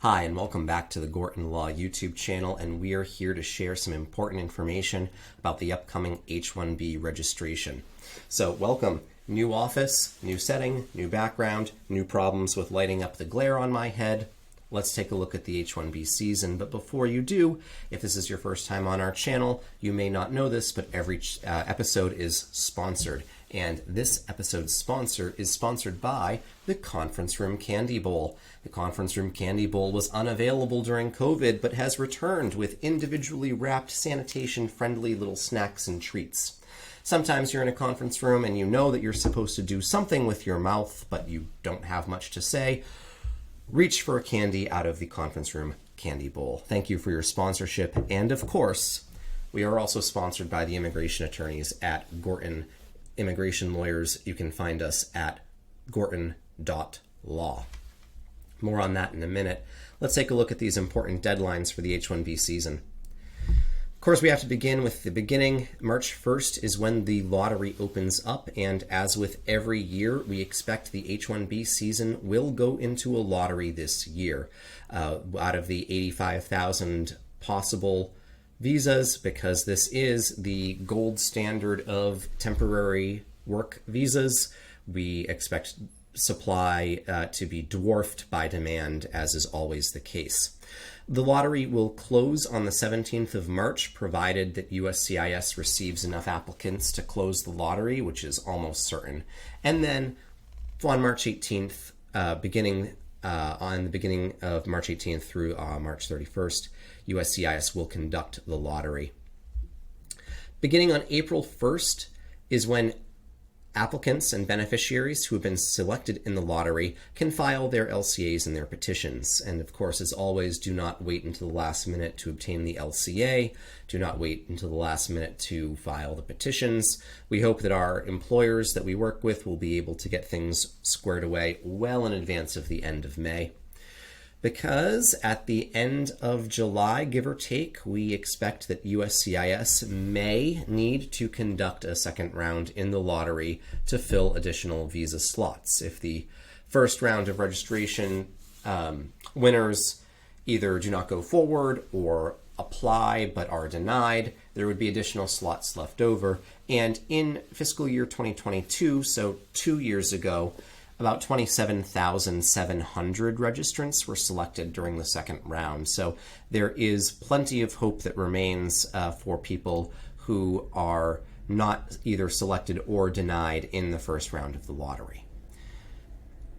Hi, and welcome back to the Gorton Law YouTube channel, and we are here to share some important information about the upcoming H-1B registration. So welcome. New office, new setting, new background, new problems with lighting up the glare on my head. Let's take a look at the H-1B season, but before you do, if this is your first time on our channel, you may not know this, but every episode is sponsored. And this episode's sponsor is sponsored by the Conference Room Candy Bowl. The Conference Room Candy Bowl was unavailable during COVID, but has returned with individually wrapped, sanitation-friendly little snacks and treats. Sometimes you're in a conference room and you know that you're supposed to do something with your mouth, but you don't have much to say. Reach for a candy out of the Conference Room Candy Bowl. Thank you for your sponsorship. And of course, we are also sponsored by the immigration attorneys at Gorton Immigration Lawyers. You can find us at gorton.law. More on that in a minute. Let's take a look at these important deadlines for the H-1B season. Of course, we have to begin with the beginning. March 1st is when the lottery opens up, and as with every year, we expect the H-1B season will go into a lottery this year. Out of the 85,000 possible visas, because this is the gold standard of temporary work visas, we expect supply to be dwarfed by demand, as is always the case. The lottery will close on the 17th of March, provided that USCIS receives enough applicants to close the lottery, which is almost certain. And then on March 18th, beginning of March 18th through March 31st, USCIS will conduct the lottery. Beginning on April 1st is when applicants and beneficiaries who have been selected in the lottery can file their LCAs and their petitions. And of course, as always, do not wait until the last minute to obtain the LCA. Do not wait until the last minute to file the petitions. We hope that our employers that we work with will be able to get things squared away well in advance of the end of May. Because at the end of July, give or take, we expect that USCIS may need to conduct a second round in the lottery to fill additional visa slots. If the first round of registration winners either do not go forward or apply but are denied, there would be additional slots left over. And in fiscal year 2022, so 2 years ago, about 27,700 registrants were selected during the second round. So there is plenty of hope that remains for people who are not either selected or denied in the first round of the lottery.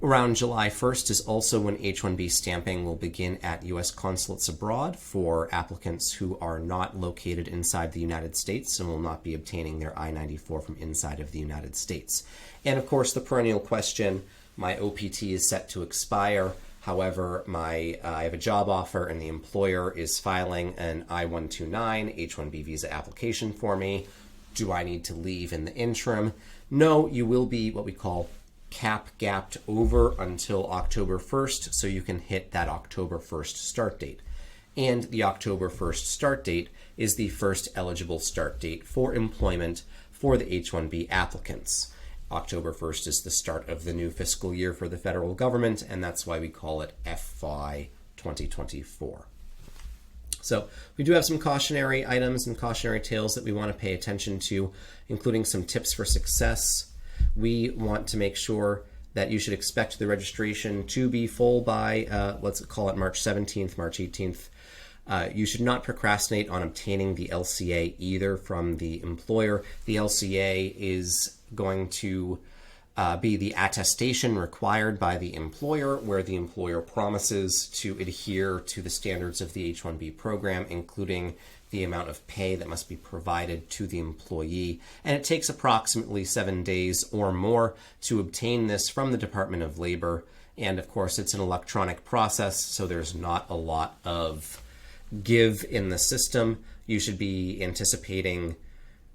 Around July 1st is also when H-1B stamping will begin at U.S. consulates abroad for applicants who are not located inside the United States and will not be obtaining their I-94 from inside of the United States. And of course, the perennial question, my OPT is set to expire. However, I have a job offer and the employer is filing an I-129 H-1B visa application for me. Do I need to leave in the interim? No, you will be what we call cap-gapped over until October 1st, so you can hit that October 1st start date. And the October 1st start date is the first eligible start date for employment for the H-1B applicants. October 1st is the start of the new fiscal year for the federal government, and that's why we call it FY2024. So we do have some cautionary items and cautionary tales that we want to pay attention to, including some tips for success. We want to make sure that you should expect the registration to be full by, let's call it March 17th, March 18th. You should not procrastinate on obtaining the LCA either from the employer. The LCA is going to be the attestation required by the employer, where the employer promises to adhere to the standards of the H-1B program, including the amount of pay that must be provided to the employee. And it takes approximately 7 days or more to obtain this from the Department of Labor. And of course, it's an electronic process, so there's not a lot of give in the system. You should be anticipating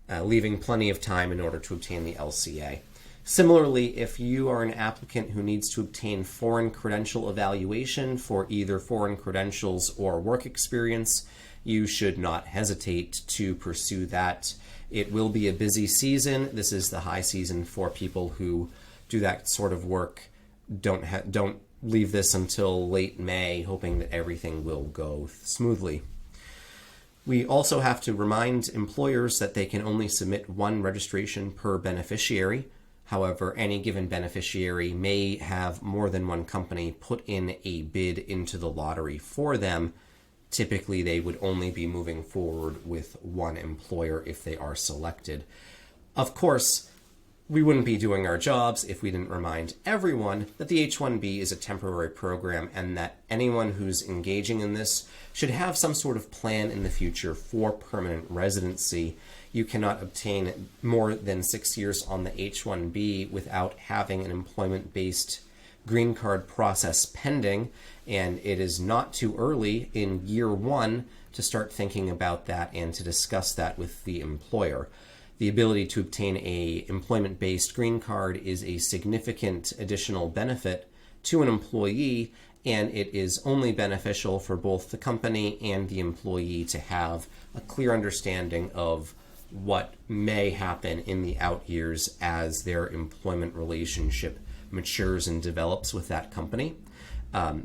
leaving plenty of time in order to obtain the LCA. Similarly, if you are an applicant who needs to obtain foreign credential evaluation for either foreign credentials or work experience, you should not hesitate to pursue that. It will be a busy season. This is the high season for people who do that sort of work, don't leave this until late May, hoping that everything will go smoothly. We also have to remind employers that they can only submit one registration per beneficiary. However, any given beneficiary may have more than one company put in a bid into the lottery for them. Typically, they would only be moving forward with one employer if they are selected. Of course, we wouldn't be doing our jobs if we didn't remind everyone that the H-1B is a temporary program and that anyone who's engaging in this should have some sort of plan in the future for permanent residency. You cannot obtain more than 6 years on the H-1B without having an employment-based green card process pending, and it is not too early in year one to start thinking about that and to discuss that with the employer. The ability to obtain a employment-based green card is a significant additional benefit to an employee, and it is only beneficial for both the company and the employee to have a clear understanding of what may happen in the out years as their employment relationship matures and develops with that company.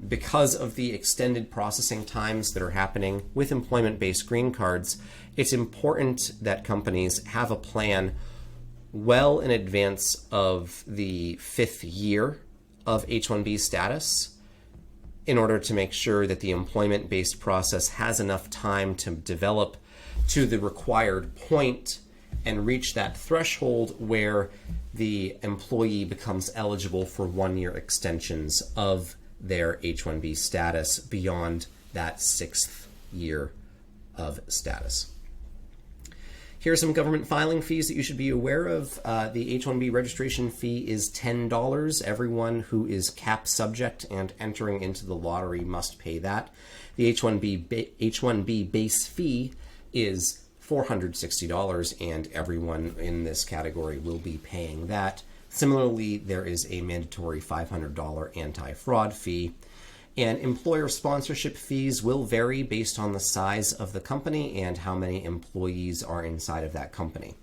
Because of the extended processing times that are happening with employment-based green cards, it's important that companies have a plan well in advance of the 5th year of H-1B status in order to make sure that the employment-based process has enough time to develop to the required point and reach that threshold where the employee becomes eligible for 1-year extensions of their H-1B status beyond that 6th year of status. Here are some government filing fees that you should be aware of. The H-1B registration fee is $10. Everyone who is cap subject and entering into the lottery must pay that. The H-1B base fee is $460, and everyone in this category will be paying that. Similarly, there is a mandatory $500 anti-fraud fee, and employer sponsorship fees will vary based on the size of the company and how many employees are inside of that company.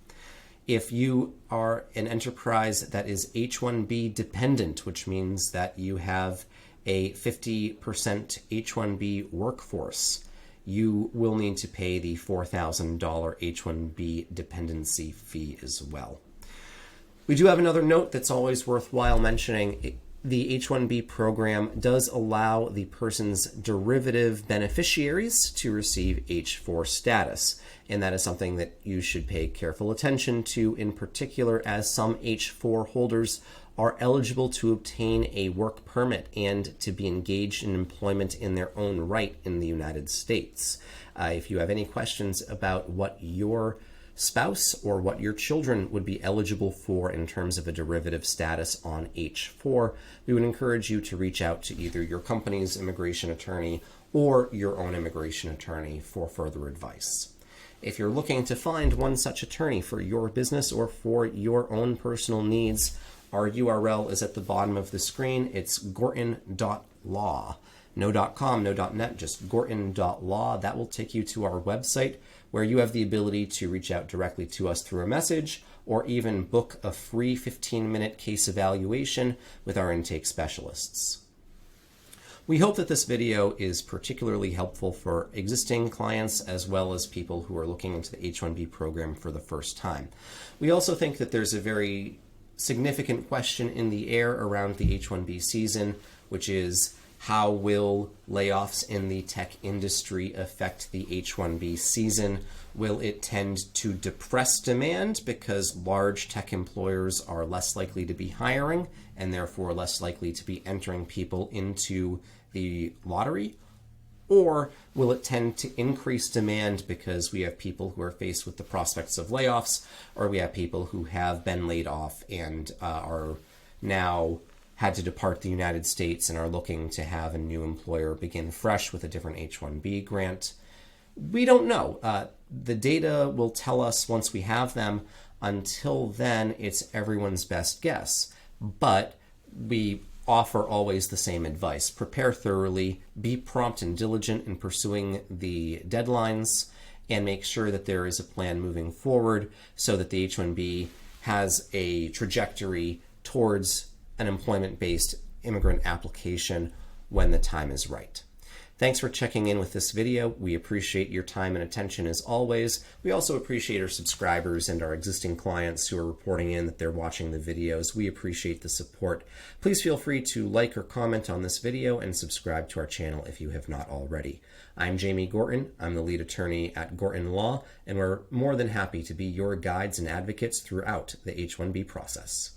If you are an enterprise that is H-1B dependent, which means that you have a 50% H-1B workforce, you will need to pay the $4,000 H-1B dependency fee as well. We do have another note that's always worthwhile mentioning. The H-1B program does allow the person's derivative beneficiaries to receive H-4 status, and that is something that you should pay careful attention to, in particular as some H-4 holders are eligible to obtain a work permit and to be engaged in employment in their own right in the United States. If you have any questions about what your spouse or what your children would be eligible for in terms of a derivative status on H-4, we would encourage you to reach out to either your company's immigration attorney or your own immigration attorney for further advice. If you're looking to find one such attorney for your business or for your own personal needs, our URL is at the bottom of the screen. It's gorton.law. No .com, no .net, just gorton.law. That will take you to our website where you have the ability to reach out directly to us through a message or even book a free 15-minute case evaluation with our intake specialists. We hope that this video is particularly helpful for existing clients as well as people who are looking into the H-1B program for the first time. We also think that there's a very significant question in the air around the H-1B season, which is how will layoffs in the tech industry affect the H-1B season? Will it tend to depress demand because large tech employers are less likely to be hiring and therefore less likely to be entering people into the lottery? Or will it tend to increase demand because we have people who are faced with the prospects of layoffs, or we have people who have been laid off and are now had to depart the United States and are looking to have a new employer begin fresh with a different H-1B grant? We don't know. The data will tell us once we have them. Until then, it's everyone's best guess. But we offer always the same advice. Prepare thoroughly, be prompt and diligent in pursuing the deadlines, and make sure that there is a plan moving forward so that the H-1B has a trajectory towards an employment-based immigrant application when the time is right. Thanks for checking in with this video. We appreciate your time and attention as always. We also appreciate our subscribers and our existing clients who are reporting in that they're watching the videos. We appreciate the support. Please feel free to like or comment on this video and subscribe to our channel if you have not already. I'm Jamie Gorton. I'm the lead attorney at Gorton Law, and we're more than happy to be your guides and advocates throughout the H-1B process.